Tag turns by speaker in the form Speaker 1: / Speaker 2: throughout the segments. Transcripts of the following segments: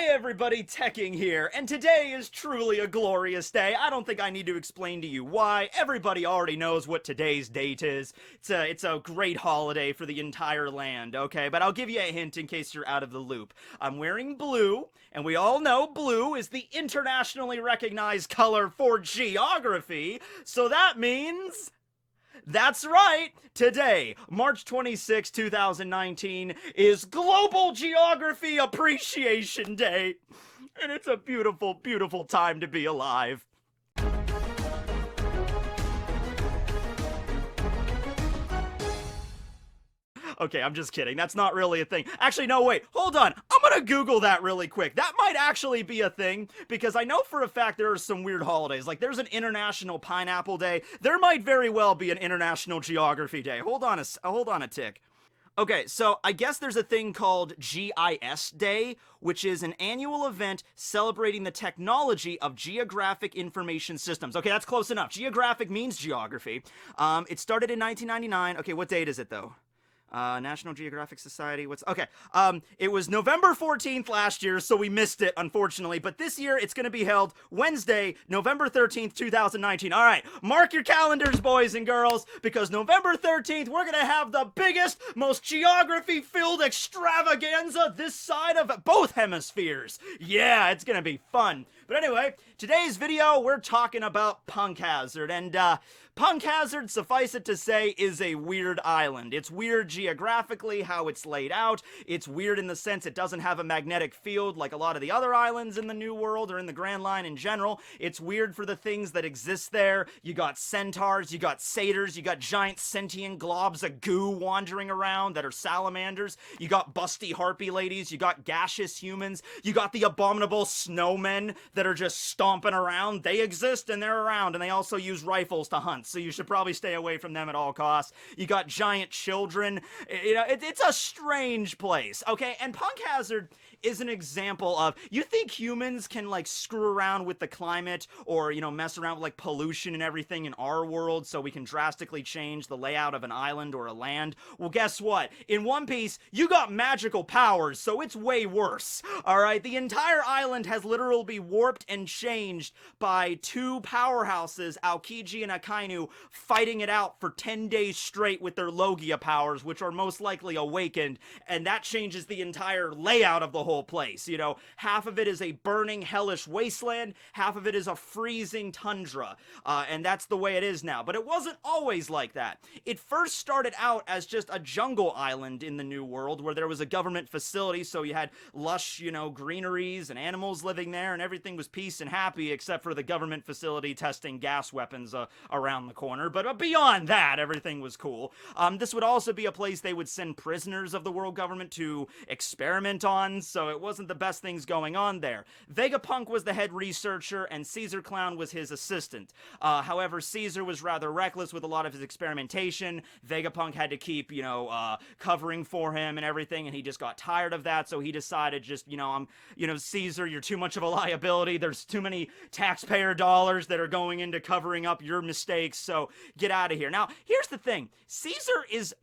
Speaker 1: Hey everybody, Tekking here, and today is truly a glorious day. I don't think I need to explain to you why. Everybody already knows what today's date is. It's a great holiday for the entire land, okay? But I'll give you a hint in case you're out of the loop. I'm wearing blue, and we all know blue is the internationally recognized color for geography, so that means... That's right! Today, March 26, 2019, is Global Geography Appreciation Day. And it's a beautiful, beautiful time to be alive. Okay, I'm just kidding. That's not really a thing. Actually, no, wait. Hold on. I'm gonna Google that really quick. That might actually be a thing, because I know for a fact there are some weird holidays. Like, there's an International Pineapple Day. There might very well be an International Geography Day. Hold on a tick. Okay, so I guess there's a thing called GIS Day, which is an annual event celebrating the technology of geographic information systems. Okay, that's close enough. Geographic means geography. It started in 1999. Okay, what date is it, though? National Geographic Society, it was November 14th last year, so we missed it, unfortunately, but this year it's gonna be held Wednesday, November 13th, 2019. Alright, mark your calendars, boys and girls, because November 13th, we're gonna have the biggest, most geography-filled extravaganza this side of both hemispheres. Yeah, it's gonna be fun. But anyway, today's video, we're talking about Punk Hazard, and, Punk Hazard, suffice it to say, is a weird island. It's weird geographically, how it's laid out. It's weird in the sense it doesn't have a magnetic field like a lot of the other islands in the New World or in the Grand Line in general. It's weird for the things that exist there. You got centaurs, you got satyrs, you got giant sentient globs of goo wandering around that are salamanders. You got busty harpy ladies, you got gaseous humans, you got the abominable snowmen that are just stomping around. They exist and they're around, and they also use rifles to hunt, so you should probably stay away from them at all costs. You got giant children. You know, it's a strange place, okay? And Punk Hazard is an example of, you think humans can, like, screw around with the climate or, you know, mess around with, like, pollution and everything in our world so we can drastically change the layout of an island or a land? Well, guess what? In One Piece, you got magical powers, so it's way worse, alright? The entire island has literally been warped and changed by two powerhouses, Aokiji and Akainu, fighting it out for 10 days straight with their Logia powers, which are most likely awakened, and that changes the entire layout of the whole place. You know, half of it is a burning, hellish wasteland, half of it is a freezing tundra, and that's the way it is now. But it wasn't always like that. It first started out as just a jungle island in the New World, where there was a government facility, so you had lush, you know, greeneries and animals living there, and everything was peace and happy, except for the government facility testing gas weapons around the corner. But beyond that, everything was cool. This would also be a place they would send prisoners of the world government to experiment on, so it wasn't the best things going on there. Vegapunk was the head researcher, and Caesar Clown was his assistant. However, Caesar was rather reckless with a lot of his experimentation. Vegapunk had to keep, you know, covering for him and everything, and he just got tired of that, so he decided just, Caesar, you're too much of a liability. There's too many taxpayer dollars that are going into covering up your mistakes, so get out of here. Now, here's the thing. Caesar is...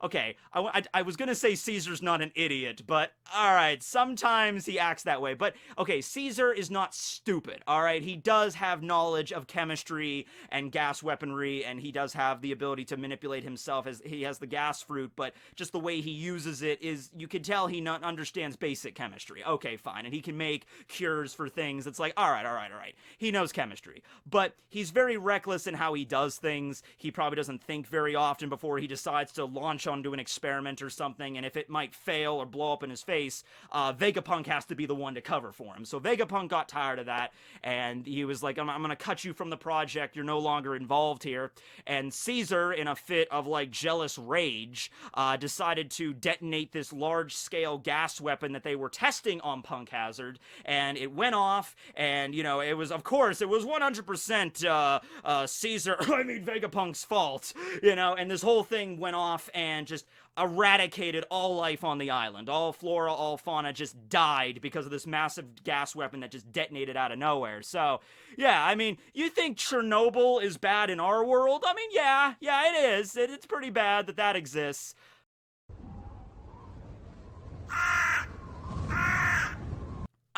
Speaker 1: Okay, I was gonna say Caesar's not an idiot, but alright, sometimes he acts that way. But, okay, Caesar is not stupid, alright? He does have knowledge of chemistry and gas weaponry, and he does have the ability to manipulate himself, as he has the gas fruit, but just the way he uses it is, you can tell he not understands basic chemistry. Okay, fine, and he can make cures for things. It's like, alright. He knows chemistry. But he's very reckless in how he does things. He probably doesn't think very often before he decides to launch onto an experiment or something, and if it might fail or blow up in his face, Vegapunk has to be the one to cover for him. So Vegapunk got tired of that, and he was like, I'm gonna cut you from the project, you're no longer involved here. And Caesar, in a fit of, like, jealous rage, decided to detonate this large-scale gas weapon that they were testing on Punk Hazard, and it went off, and, you know, it was 100% Vegapunk's fault, you know, and this whole thing went off and just eradicated all life on the island. All flora, all fauna just died because of this massive gas weapon that just detonated out of nowhere. So, yeah, I mean, you think Chernobyl is bad in our world? I mean, yeah, it is. It's pretty bad that exists.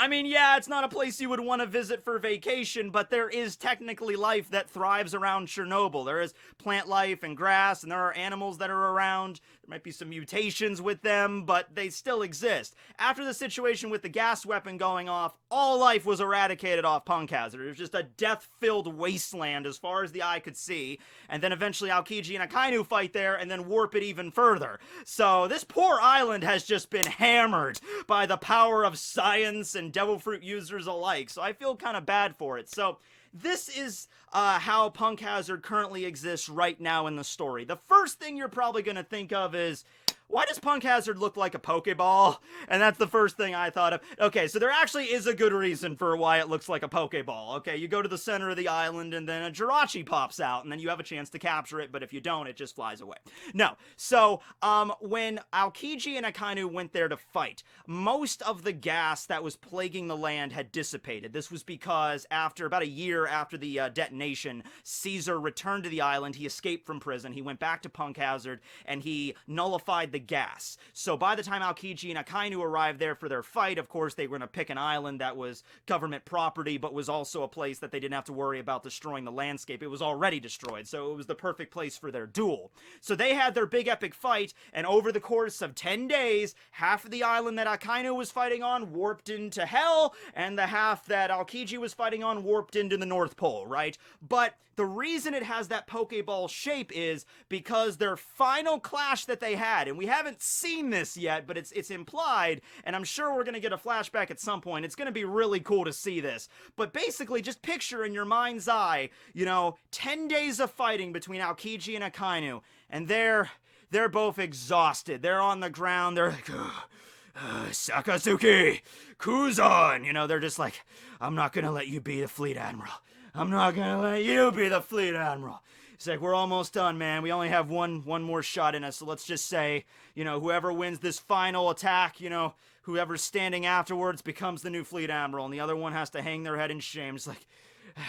Speaker 1: I mean, yeah, it's not a place you would want to visit for vacation, but there is technically life that thrives around Chernobyl. There is plant life and grass, and there are animals that are around. There might be some mutations with them, but they still exist. After the situation with the gas weapon going off, all life was eradicated off Punk Hazard. It was just a death-filled wasteland as far as the eye could see, and then eventually Aokiji and Akainu fight there and then warp it even further. So this poor island has just been hammered by the power of science and devil fruit users alike, so I feel kind of bad for it. So this is how Punk Hazard currently exists right now in the story. The first thing you're probably going to think of is, why does Punk Hazard look like a Pokeball? And that's the first thing I thought of. Okay, so there actually is a good reason for why it looks like a Pokeball. Okay, you go to the center of the island and then a Jirachi pops out and then you have a chance to capture it, but if you don't, it just flies away. No, so when Aokiji and Akainu went there to fight, most of the gas that was plaguing the land had dissipated. This was because after about a year after the detonation, Caesar returned to the island. He escaped from prison. He went back to Punk Hazard and he nullified the gas. So by the time Aokiji and Akainu arrived there for their fight, of course, they were going to pick an island that was government property, but was also a place that they didn't have to worry about destroying the landscape. It was already destroyed, so it was the perfect place for their duel. So they had their big epic fight, and over the course of 10 days, half of the island that Akainu was fighting on warped into hell, and the half that Aokiji was fighting on warped into the North Pole, right? But the reason it has that Pokeball shape is because their final clash that they had, and we haven't seen this yet, but it's implied, and I'm sure we're going to get a flashback at some point. It's going to be really cool to see this. But basically, just picture in your mind's eye, 10 days of fighting between Aokiji and Akainu, and they're both exhausted. They're on the ground. They're like, Sakazuki, Kuzan. They're just like, I'm not going to let you be the fleet admiral. I'm not going to let you be the fleet admiral. It's like, we're almost done, man. We only have one more shot in us. So let's just say, whoever wins this final attack, whoever's standing afterwards becomes the new fleet admiral. And the other one has to hang their head in shame. It's like,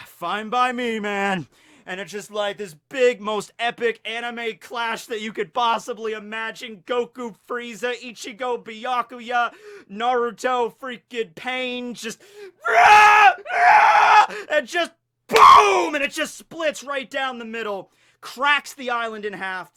Speaker 1: fine by me, man. And it's just like this big, most epic anime clash that you could possibly imagine. Goku, Frieza, Ichigo, Byakuya, Naruto, freaking Pain, just... and just boom! And it just splits right down the middle, cracks the island in half,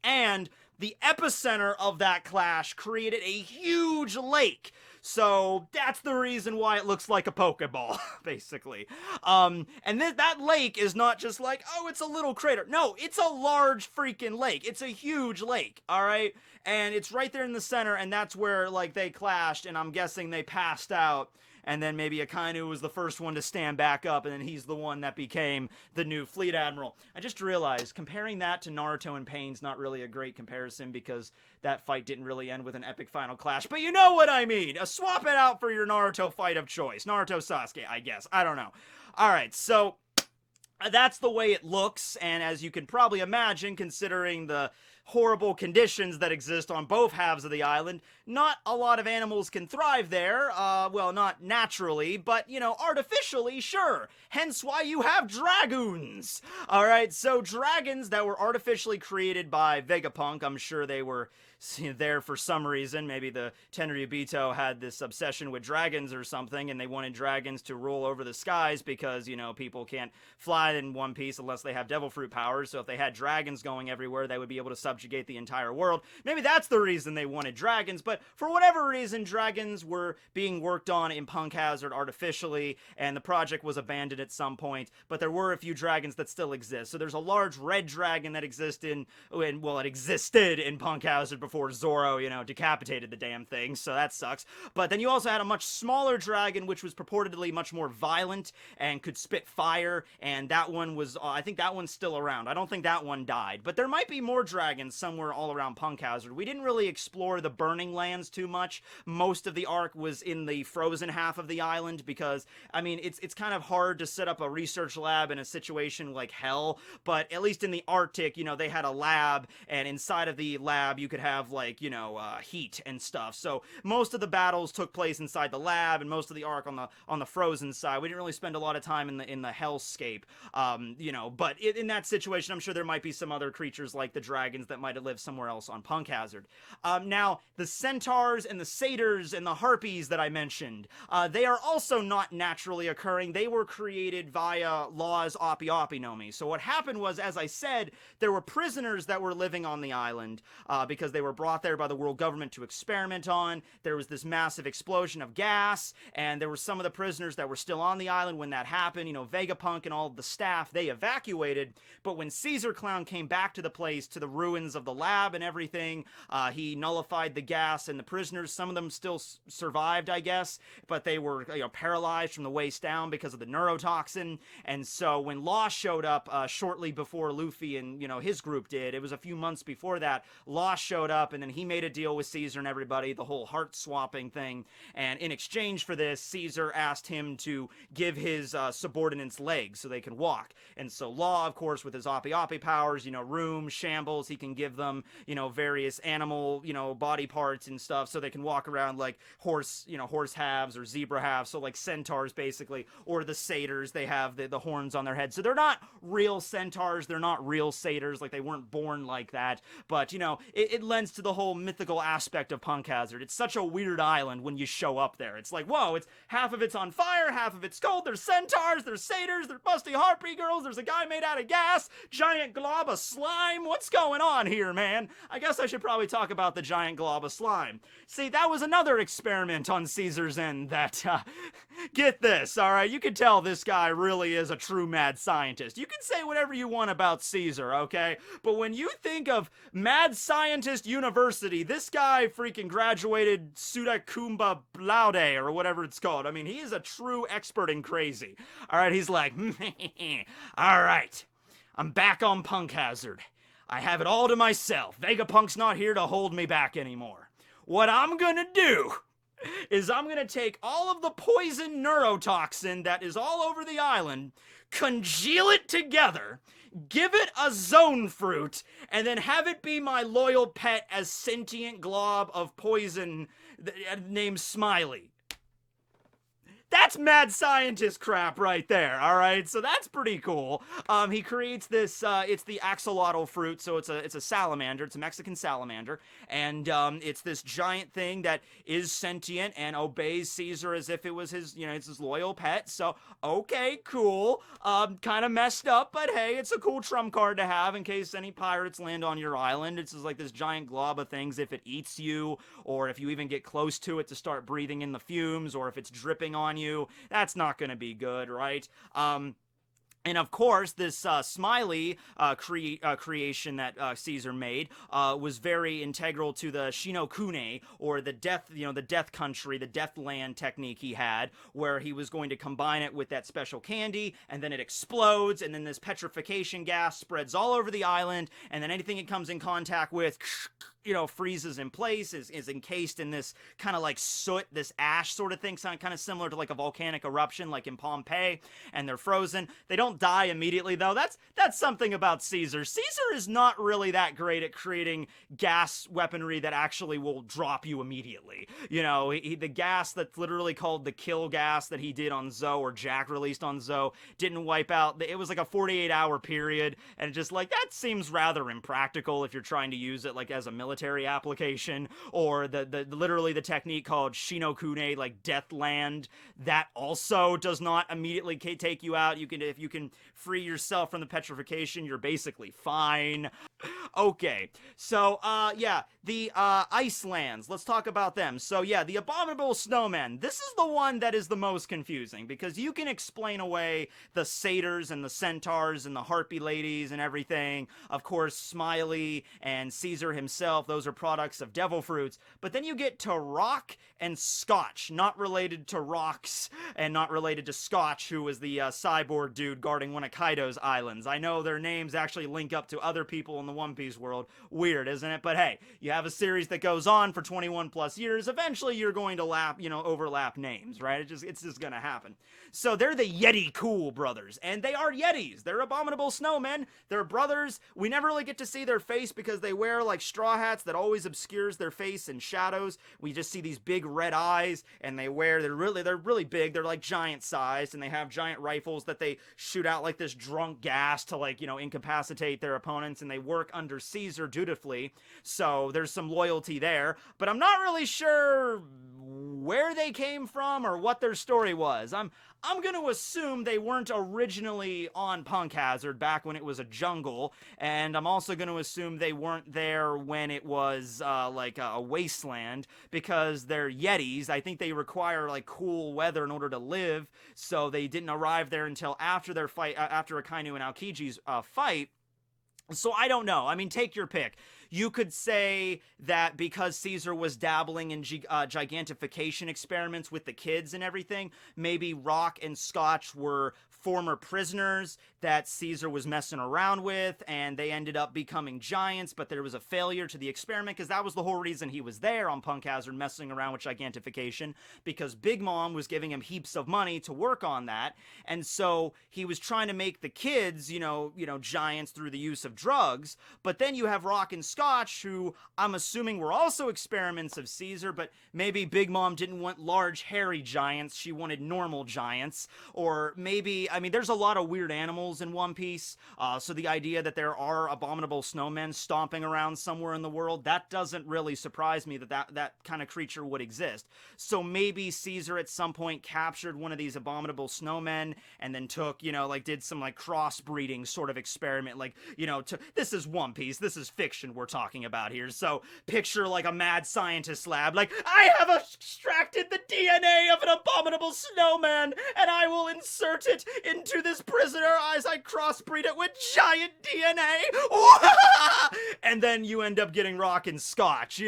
Speaker 1: and the epicenter of that clash created a huge lake. So that's the reason why it looks like a Pokeball, basically. And that lake is not just like, oh, it's a little crater. No, it's a large freaking lake. It's a huge lake, all right? And it's right there in the center, and that's where, they clashed, and I'm guessing they passed out. And then maybe Akainu was the first one to stand back up, and then he's the one that became the new fleet admiral. I just realized, comparing that to Naruto and Pain's not really a great comparison, because that fight didn't really end with an epic final clash. But you know what I mean! Swap it out for your Naruto fight of choice. Naruto Sasuke, I guess. I don't know. Alright, so that's the way it looks, and as you can probably imagine, considering the horrible conditions that exist on both halves of the island, not a lot of animals can thrive there. Well, not naturally, but, artificially, sure. Hence why you have dragoons. Alright, so dragons that were artificially created by Vegapunk, I'm sure they were there for some reason. Maybe the Tenryubito had this obsession with dragons or something, and they wanted dragons to rule over the skies because, people can't fly in One Piece unless they have devil fruit powers. So if they had dragons going everywhere, they would be able to subjugate the entire world. Maybe that's the reason they wanted dragons, but for whatever reason, dragons were being worked on in Punk Hazard artificially, and the project was abandoned at some point, but there were a few dragons that still exist. So there's a large red dragon that existed in Punk Hazard before Zoro, decapitated the damn thing, so that sucks. But then you also had a much smaller dragon, which was purportedly much more violent and could spit fire, and that one was, I think that one's still around. I don't think that one died, but there might be more dragons somewhere all around Punk Hazard. We didn't really explore the Burning Lands too much. Most of the arc was in the frozen half of the island because, it's kind of hard to set up a research lab in a situation like hell, but at least in the Arctic, they had a lab, and inside of the lab you could have have, like, you know, heat and stuff. So most of the battles took place inside the lab, and most of the arc on the frozen side. We didn't really spend a lot of time in the hellscape, you know. But in that situation, I'm sure there might be some other creatures like the dragons that might have lived somewhere else on Punk Hazard. Now, the centaurs and the satyrs and the harpies that I mentioned, they are also not naturally occurring. They were created via Law's Oppi Oppi Nomi. So what happened was, as I said, there were prisoners that were living on the island because they were brought there by the world government to experiment on. There was this massive explosion of gas, and there were some of the prisoners that were still on the island when that happened. You know, Vegapunk and all of the staff, they evacuated. But when Caesar Clown came back to the place, to the ruins of the lab and everything, he nullified the gas, and the prisoners, some of them still survived, I guess, but they were, you know, paralyzed from the waist down because of the neurotoxin. And so when Law showed up shortly before Luffy and, you know, his group did, it was a few months before that, Law showed up, and then he made a deal with Caesar and everybody, the whole heart swapping thing. And in exchange for this, Caesar asked him to give his subordinates legs so they could walk. And so Law, of course, with his Oppi Oppi powers, you know, room, shambles, he can give them, you know, various animal, you know, body parts and stuff so they can walk around like horse, you know, horse halves or zebra halves. So like centaurs, basically, or the satyrs, they have the horns on their head. So they're not real centaurs, they're not real satyrs, like they weren't born like that. But, you know, it lends to the whole mythical aspect of Punk Hazard. It's such a weird island when you show up there. It's like, whoa, it's half of it's on fire, half of it's cold. There's centaurs, there's satyrs, there's busty harpy girls, there's a guy made out of gas, giant glob of slime. What's going on here, man? I guess I should probably talk about the giant glob of slime. See, that was another experiment on Caesar's end that, get this, alright? You can tell this guy really is a true mad scientist. You can say whatever you want about Caesar, okay? But when you think of Mad Scientist University, this guy freaking graduated Suda Kumba Laude, or whatever it's called. I mean, he is a true expert in crazy. Alright, he's like, alright, I'm back on Punk Hazard. I have it all to myself. Vegapunk's not here to hold me back anymore. What I'm gonna do is I'm gonna take all of the poison neurotoxin that is all over the island, congeal it together, give it a zone fruit, and then have it be my loyal pet as sentient glob of poison named Smiley. That's mad scientist crap right there, alright? So that's pretty cool. He creates this, it's the axolotl fruit, so it's a salamander, it's a Mexican salamander, and it's this giant thing that is sentient and obeys Caesar as if it was his, you know, it's his loyal pet. So, okay, cool. Kind of messed up, but hey, it's a cool trump card to have in case any pirates land on your island. It's just like this giant glob of things if it eats you, or if you even get close to it to start breathing in the fumes, or if it's dripping on you. That's not going to be good, right? And of course, this Smiley creation that Caesar made was very integral to the Shinokune, or the death, you know, the death country, the death land technique he had, where he was going to combine it with that special candy, and then it explodes, and then this petrification gas spreads all over the island, and then anything it comes in contact with, you know, freezes in place, is encased in this kind of like soot, this ash sort of thing, kind of similar to like a volcanic eruption, like in Pompeii, and they're frozen. They don't die immediately, though. That's something about Caesar. Caesar is not really that great at creating gas weaponry that actually will drop you immediately. You know, the gas that's literally called the kill gas that he did on Zoe, or Jack released on Zoe, didn't wipe out. It was like a 48-hour period, and just like, that seems rather impractical if you're trying to use it like as a military application, or the literally the technique called Shinokune, like Death Land, that also does not immediately take you out. If you can free yourself from the petrification, you're basically fine. Okay, so yeah, the ice lands, let's talk about them. So yeah, the Abominable Snowmen, this is the one that is the most confusing, because you can explain away the satyrs and the centaurs and the harpy ladies and everything. Of course, Smiley and Caesar himself, those are products of devil fruits. But then you get to Rock and Scotch, not related to Rocks and not related to Scotch, who was the cyborg dude guarding one of Kaido's islands. I know their names actually link up to other people in the One One Piece world. Weird, isn't it? But hey, you have a series that goes on for 21 plus years. Eventually, you're going to overlap names, right? It's just gonna happen. So they're the Yeti Cool brothers, and they are Yetis. They're abominable snowmen. They're brothers. We never really get to see their face because they wear like straw hats that always obscures their face in shadows. We just see these big red eyes, and they're really big. They're like giant sized, and they have giant rifles that they shoot out like this drunk gas to like, incapacitate their opponents, and they work under Caesar dutifully. So there's some loyalty there, but I'm not really sure where they came from or what their story was. I'm going to assume they weren't originally on Punk Hazard back when it was a jungle, and I'm also going to assume they weren't there when it was like a wasteland, because they're Yetis. I think they require like cool weather in order to live, so they didn't arrive there until after their fight, after Akainu and Aokiji's fight. So I don't know. I mean, take your pick. You could say that because Caesar was dabbling in gigantification experiments with the kids and everything, maybe Rock and Scotch were former prisoners that Caesar was messing around with, and they ended up becoming giants, but there was a failure to the experiment, because that was the whole reason he was there on Punk Hazard messing around with gigantification, because Big Mom was giving him heaps of money to work on that, and so he was trying to make the kids, giants through the use of drugs. But then you have Rock and Scotch, who I'm assuming were also experiments of Caesar, but maybe Big Mom didn't want large hairy giants, she wanted normal giants. Or maybe, there's a lot of weird animals in One Piece, so the idea that there are abominable snowmen stomping around somewhere in the world, that doesn't really surprise me that kind of creature would exist. So maybe Caesar at some point captured one of these abominable snowmen and then took, did some like crossbreeding sort of experiment, like, this is One Piece, this is fiction we're talking about here, so picture like a mad scientist lab, like, I have extracted the DNA of an abominable snowman, and I will insert it into this prisoner as I crossbreed it with giant DNA, and then you end up getting Rock and Scotch,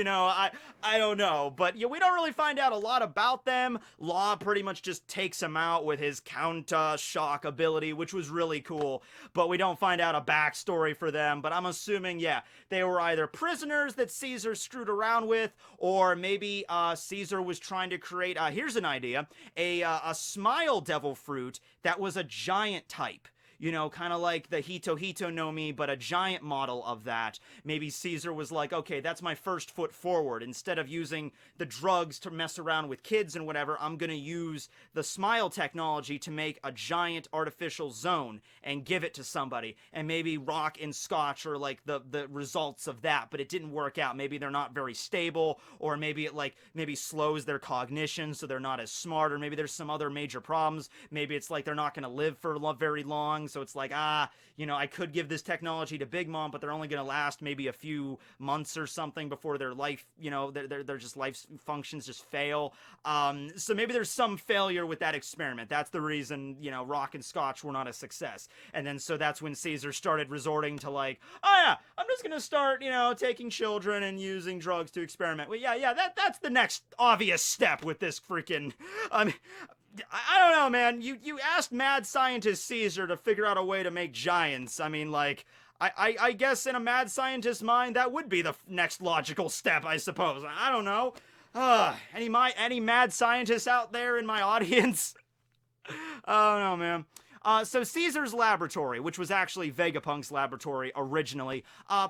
Speaker 1: I don't know, but we don't really find out a lot about them. Law pretty much just takes him out with his counter-shock ability, which was really cool, but we don't find out a backstory for them. But I'm assuming, they were either prisoners that Caesar screwed around with, or maybe Caesar was trying to create, here's an idea, a smile devil fruit that was a giant type. Kind of like the Hito no Mi, but a giant model of that. Maybe Caesar was like, okay, that's my first foot forward. Instead of using the drugs to mess around with kids and whatever, I'm going to use the smile technology to make a giant artificial zone and give it to somebody. And maybe Rock and Scotch are like the results of that, but it didn't work out. Maybe they're not very stable, or maybe it slows their cognition so they're not as smart, or maybe there's some other major problems. Maybe it's like they're not going to live for very long. So it's like, I could give this technology to Big Mom, but they're only going to last maybe a few months or something before their life, their just life functions just fail. So maybe there's some failure with that experiment. That's the reason, Rock and Scotch were not a success. And then so that's when Caesar started resorting to like, I'm just going to start, taking children and using drugs to experiment. Well, that's the next obvious step with this freaking, I don't know, man. You asked mad scientist Caesar to figure out a way to make giants. I guess in a mad scientist's mind, that would be the next logical step, I suppose. I don't know. Any mad scientists out there in my audience? I don't know, man. So Caesar's laboratory, which was actually Vegapunk's laboratory originally,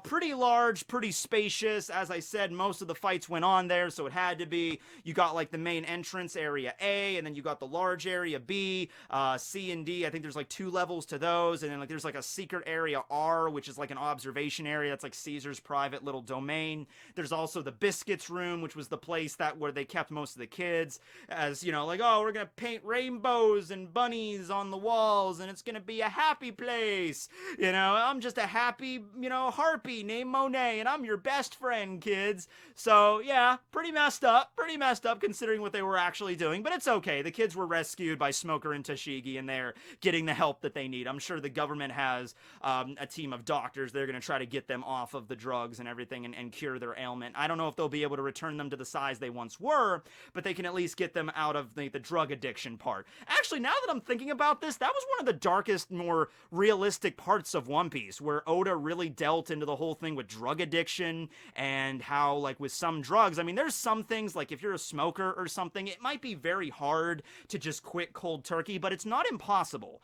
Speaker 1: pretty large, pretty spacious. As I said, most of the fights went on there, so it had to be. You got like the main entrance area A, and then you got the large area B, C and D. I think there's like 2 levels to those, and then like there's like a secret area R, which is like an observation area. That's like Caesar's private little domain. There's also the biscuits room, which was the place where they kept most of the kids, as like, oh, we're gonna paint rainbows and bunnies on the walls, and it's gonna be a happy place. I'm just a happy, harpy named Monet, and I'm your best friend, kids. So yeah, pretty messed up considering what they were actually doing, but it's okay. The kids were rescued by Smoker and Tashigi, and they're getting the help that they need. I'm sure the government has a team of doctors. They're gonna try to get them off of the drugs and everything and cure their ailment. I don't know if they'll be able to return them to the size they once were, but they can at least get them out of the drug addiction part. Actually, now that I'm thinking about this, that was one of the darkest, more realistic parts of One Piece, where Oda really dealt into the whole thing with drug addiction and how, like, with some drugs, I mean, there's some things, like, if you're a smoker or something, it might be very hard to just quit cold turkey, but it's not impossible.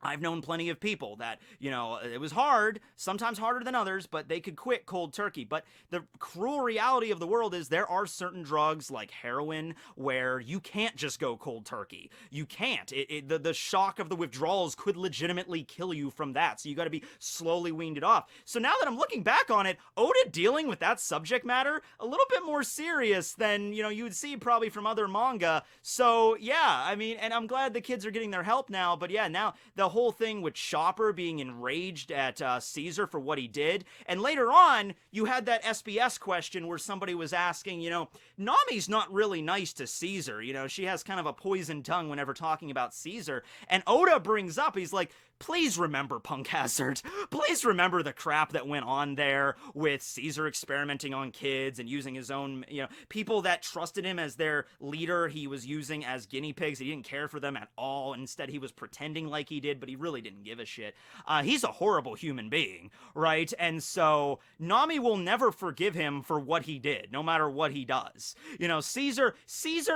Speaker 1: I've known plenty of people that, you know, it was hard, sometimes harder than others, but they could quit cold turkey. But the cruel reality of the world is there are certain drugs like heroin where you can't just go cold turkey. You can't. The shock of the withdrawals could legitimately kill you from that. So you got to be slowly weaned it off. So now that I'm looking back on it, Oda dealing with that subject matter a little bit more serious than, you know, you would see probably from other manga. So yeah, I mean, and I'm glad the kids are getting their help now. But yeah, now the whole thing with Chopper being enraged at Caesar for what he did, and later on you had that SBS question where somebody was asking, you know, Nami's not really nice to Caesar, you know, she has kind of a poisoned tongue whenever talking about Caesar, and Oda brings up, he's like, please remember Punk Hazard. Please remember the crap that went on there with Caesar experimenting on kids and using his own, you know, people that trusted him as their leader, he was using as guinea pigs. He didn't care for them at all. Instead, he was pretending like he did, but he really didn't give a shit. He's a horrible human being, right? And so Nami will never forgive him for what he did, no matter what he does. You know, Caesar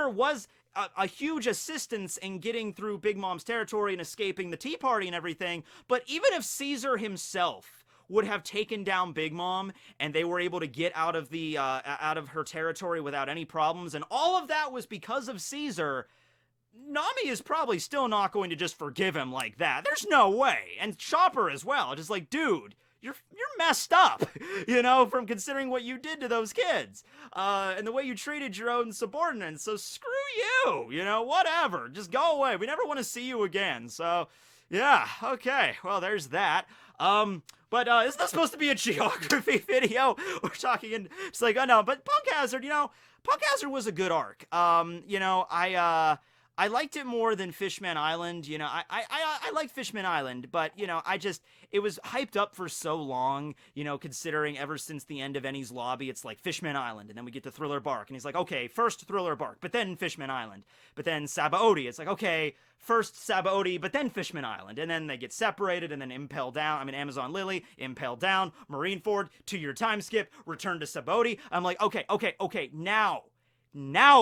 Speaker 1: was a huge assistance in getting through Big Mom's territory and escaping the Tea Party and everything, but even if Caesar himself would have taken down Big Mom and they were able to get out of the out of her territory without any problems, and all of that was because of Caesar, Nami is probably still not going to just forgive him like that. There's no way. And Chopper as well, just like, dude, you're messed up, you know, from considering what you did to those kids, and the way you treated your own subordinates. So screw you know, whatever. Just go away. We never want to see you again. So, yeah, okay. Well, there's that. But isn't that supposed to be a geography video? We're talking in, it's like, oh no, but Punk Hazard, you know, Punk Hazard was a good arc. You know, I liked it more than Fishman Island. You know, I like Fishman Island, but, you know, it was hyped up for so long, you know, considering ever since the end of Ennie's Lobby, it's like Fishman Island, and then we get to Thriller Bark, and he's like, okay, first Thriller Bark, but then Fishman Island, but then Sabaody, it's like, okay, first Sabaody, but then Fishman Island, and then they get separated, and then Amazon Lily, Impel Down, Marineford, 2-year time skip, return to Sabaody. I'm like, okay, now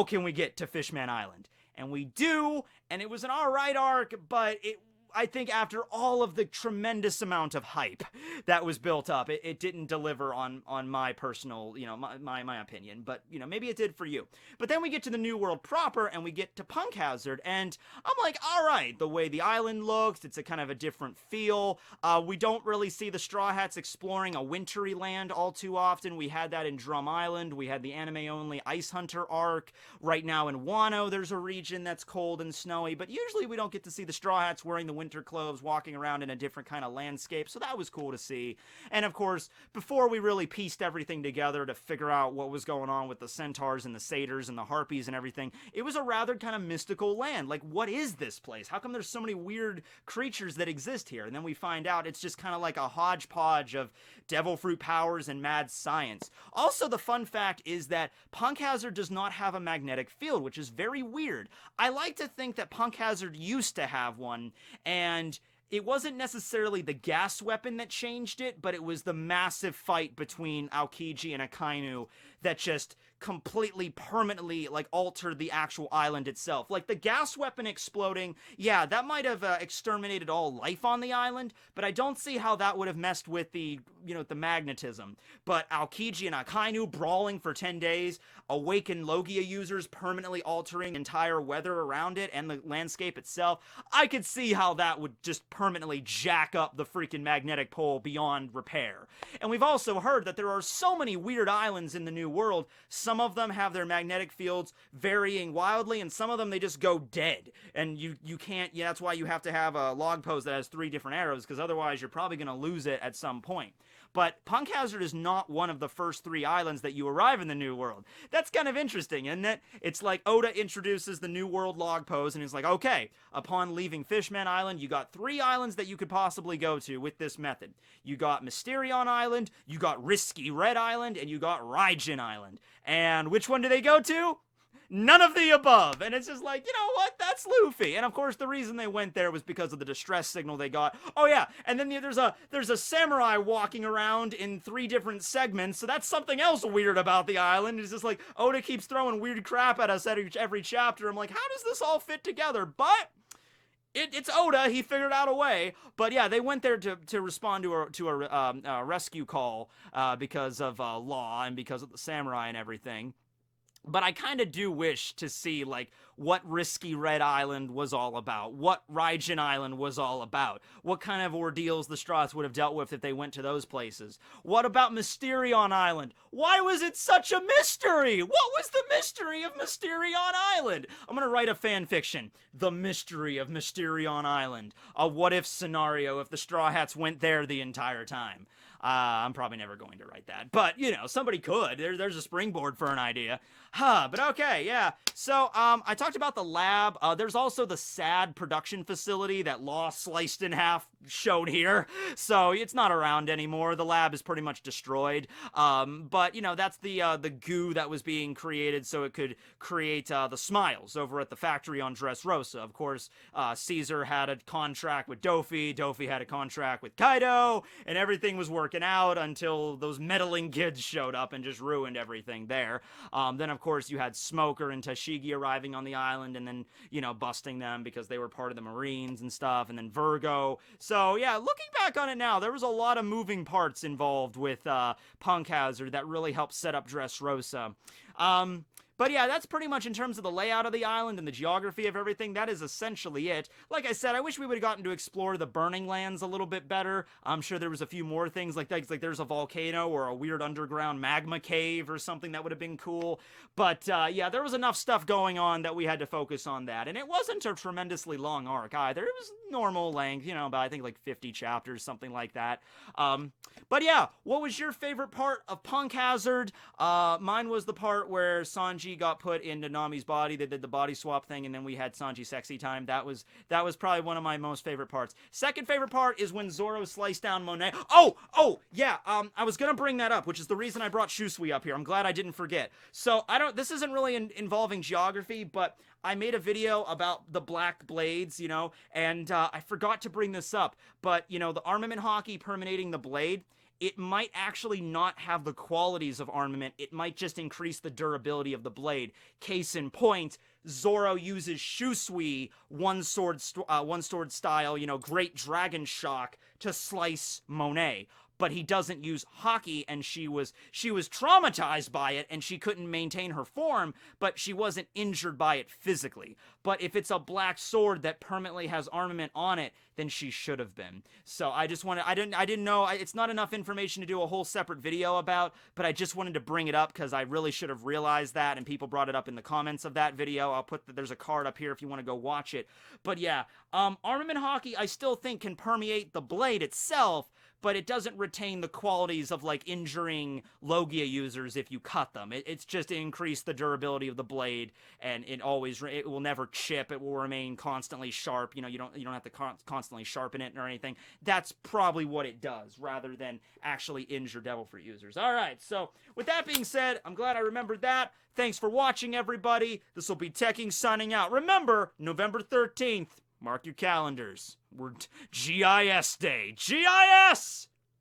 Speaker 1: can we get to Fishman Island? And we do, and it was an alright arc, but I think after all of the tremendous amount of hype that was built up, it didn't deliver on my personal, you know, my opinion, but, you know, maybe it did for you. But then we get to the New World proper, and we get to Punk Hazard, and I'm like, alright, the way the island looks, it's a kind of a different feel. We don't really see the Straw Hats exploring a wintry land all too often. We had that in Drum Island, we had the anime-only Ice Hunter arc. Right now in Wano, there's a region that's cold and snowy, but usually we don't get to see the Straw Hats wearing the winter clothes walking around in a different kind of landscape, so that was cool to see. And of course, before we really pieced everything together to figure out what was going on with the Centaurs and the Satyrs and the Harpies and everything, it was a rather kind of mystical land. Like, what is this place? How come there's so many weird creatures that exist here? And then we find out it's just kind of like a hodgepodge of devil fruit powers and mad science. Also, the fun fact is that Punk Hazard does not have a magnetic field, which is very weird. I like to think that Punk Hazard used to have one, and it wasn't necessarily the gas weapon that changed it, but it was the massive fight between Aokiji and Akainu that just completely permanently, like, altered the actual island itself. Like, the gas weapon exploding, yeah, that might have exterminated all life on the island, but I don't see how that would have messed with the, you know, the magnetism. But Aokiji and Akainu brawling for 10 days, awakened Logia users permanently altering the entire weather around it and the landscape itself, I could see how that would just permanently jack up the freaking magnetic pole beyond repair. And we've also heard that there are so many weird islands in the New World. Some of them have their magnetic fields varying wildly, and some of them they just go dead. And you can't, yeah, that's why you have to have a log post that has 3 different arrows, because otherwise you're probably going to lose it at some point. But Punk Hazard is not one of the first 3 islands that you arrive in the New World. That's kind of interesting, isn't it? It's like Oda introduces the New World log pose, and he's like, okay, upon leaving Fishman Island, you got 3 islands that you could possibly go to with this method. You got Mysterion Island, you got Risky Red Island, and you got Raijin Island. And which one do they go to? none of the above. And it's just like, you know what? That's Luffy. And of course, the reason they went there was because of the distress signal they got. Oh yeah, and then there's a samurai walking around in 3 different segments. So that's something else weird about the island. It's just like Oda keeps throwing weird crap at us at every chapter. I'm like, how does this all fit together? But it's Oda. He figured out a way. But yeah, they went there to respond to a rescue call because of law and because of the samurai and everything. But I kind of do wish to see, like, what Risky Red Island was all about, what Raijin Island was all about, what kind of ordeals the Strauss would have dealt with if they went to those places. What about Mysterion Island? Why was it such a mystery? What was the mystery of Mysterion Island? I'm gonna write a fan fiction, The Mystery of Mysterion Island, a what-if scenario if the Straw Hats went there the entire time. I'm probably never going to write that, but, you know, somebody could. There's a springboard for an idea. But okay, yeah. So, I talked about the lab. There's also the sad production facility that Law sliced in half shown here. So, it's not around anymore. The lab is pretty much destroyed. But, you know, that's the goo that was being created so it could create the smiles over at the factory on Dressrosa. Of course, Caesar had a contract with Dofi. Dofi had a contract with Kaido, and everything was working out until those meddling kids showed up and just ruined everything there. Then, of course, you had Smoker and Tashigi arriving on the island and then, you know, busting them because they were part of the Marines and stuff, and then Virgo. So, yeah, looking back on it now, there was a lot of moving parts involved with Punk Hazard that really helped set up Dressrosa. But yeah, that's pretty much in terms of the layout of the island and the geography of everything. That is essentially it. Like I said, I wish we would have gotten to explore the Burning Lands a little bit better. I'm sure there was a few more things like that. Like there's a volcano or a weird underground magma cave or something that would have been cool. But yeah, there was enough stuff going on that we had to focus on that. And it wasn't a tremendously long arc either. It was normal length, you know, about I think like 50 chapters, something like that. But yeah, what was your favorite part of Punk Hazard? Mine was the part where Sanji got put into Nami's body. They did the body swap thing, and then we had Sanji sexy time. That was probably one of my most favorite parts. Second favorite part is when Zoro sliced down Monet. Oh, yeah. I was gonna bring that up, which is the reason I brought Shusui up here. I'm glad I didn't forget. So this isn't really involving geography, but I made a video about the black blades, you know, and I forgot to bring this up, but you know, the armament hockey permeating the blade, it might actually not have the qualities of armament. It might just increase the durability of the blade. Case in point, Zoro uses Shusui one sword style, you know, Great Dragon Shock to slice Monet. But he doesn't use hockey, and she was traumatized by it, and she couldn't maintain her form, but she wasn't injured by it physically. But if it's a black sword that permanently has armament on it, then she should have been. So I didn't know, it's not enough information to do a whole separate video about, but I just wanted to bring it up because I really should have realized that, and people brought it up in the comments of that video. I'll put there's a card up here if you want to go watch it. But yeah, armament hockey I still think can permeate the blade itself, but it doesn't retain the qualities of, like, injuring Logia users if you cut them. It's just to increase the durability of the blade, and it will never chip. It will remain constantly sharp. You know, you don't have to constantly sharpen it or anything. That's probably what it does, rather than actually injure Devil Fruit users. All right, so with that being said, I'm glad I remembered that. Thanks for watching, everybody. This will be Tekking signing out. Remember, November 13th. Mark your calendars. We're GIS Day. GIS!